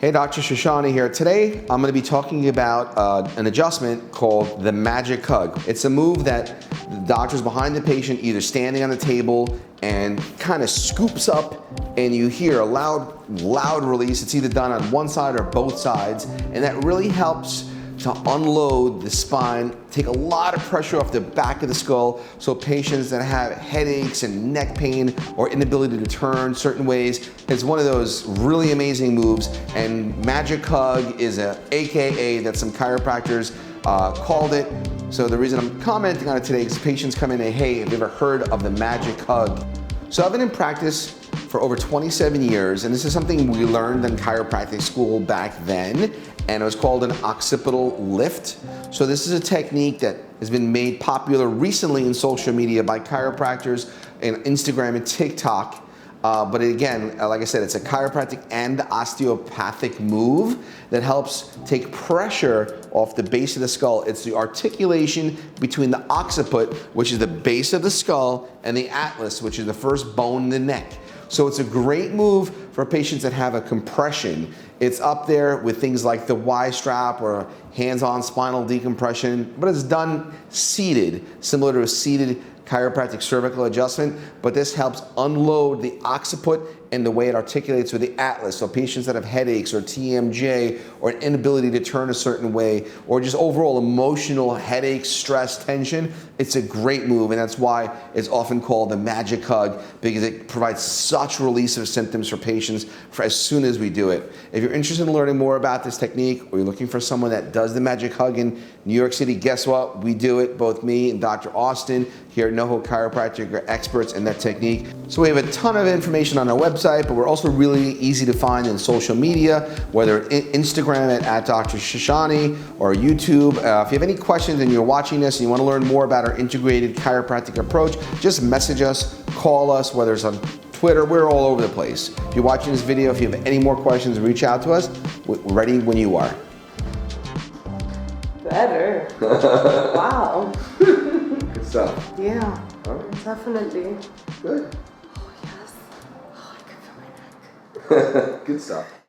Hey, Dr. Shoshany here. Today, I'm going to be talking about an adjustment called the magic hug. It's a move that the doctor's behind the patient, either standing on the table and kind of scoops up, and you hear a loud release. It's either done on one side or both sides, and that really helps to unload the spine, take a lot of pressure off the back of the skull, so patients that have headaches and neck pain or inability to turn certain ways, it's one of those really amazing moves. And magic hug is a AKA that some chiropractors called it. So the reason I'm commenting on it today is patients come in and, hey, have you ever heard of the magic hug? So I've been in practice for over 27 years, and this is something we learned in chiropractic school back then, and it was called an occipital lift. So this is a technique that has been made popular recently in social media by chiropractors and Instagram and TikTok. But again, like I said, it's a chiropractic and osteopathic move that helps take pressure off the base of the skull. It's the articulation between the occiput, which is the base of the skull, and the atlas, which is the first bone in the neck. So it's a great move for patients that have a compression. It's up there with things like the Y strap or hands-on spinal decompression, but it's done seated, similar to a seated chiropractic cervical adjustment, but this helps unload the occiput and the way it articulates with the atlas. So patients that have headaches or TMJ or an inability to turn a certain way, or just overall emotional headache, stress, tension, it's a great move, and that's why it's often called the magic hug, because it provides such release of symptoms for patients for as soon as we do it. If you're interested in learning more about this technique, or you're looking for someone that does the magic hug in New York City, guess what? We do it, both me and Dr. Austin here at NoHo Chiropractic are experts in that technique. So we have a ton of information on our website, but we're also really easy to find in social media, whether Instagram at Dr. Shoshany or YouTube. If you have any questions and you're watching this and you want to learn more about our integrated chiropractic approach, just message us, call us, whether it's on Twitter, we're all over the place. If you're watching this video, if you have any more questions, reach out to us. We're ready when you are. Better. Wow. Good stuff. Yeah, All right. definitely. Good. Oh, yes. Oh, I can feel my neck. Good stuff.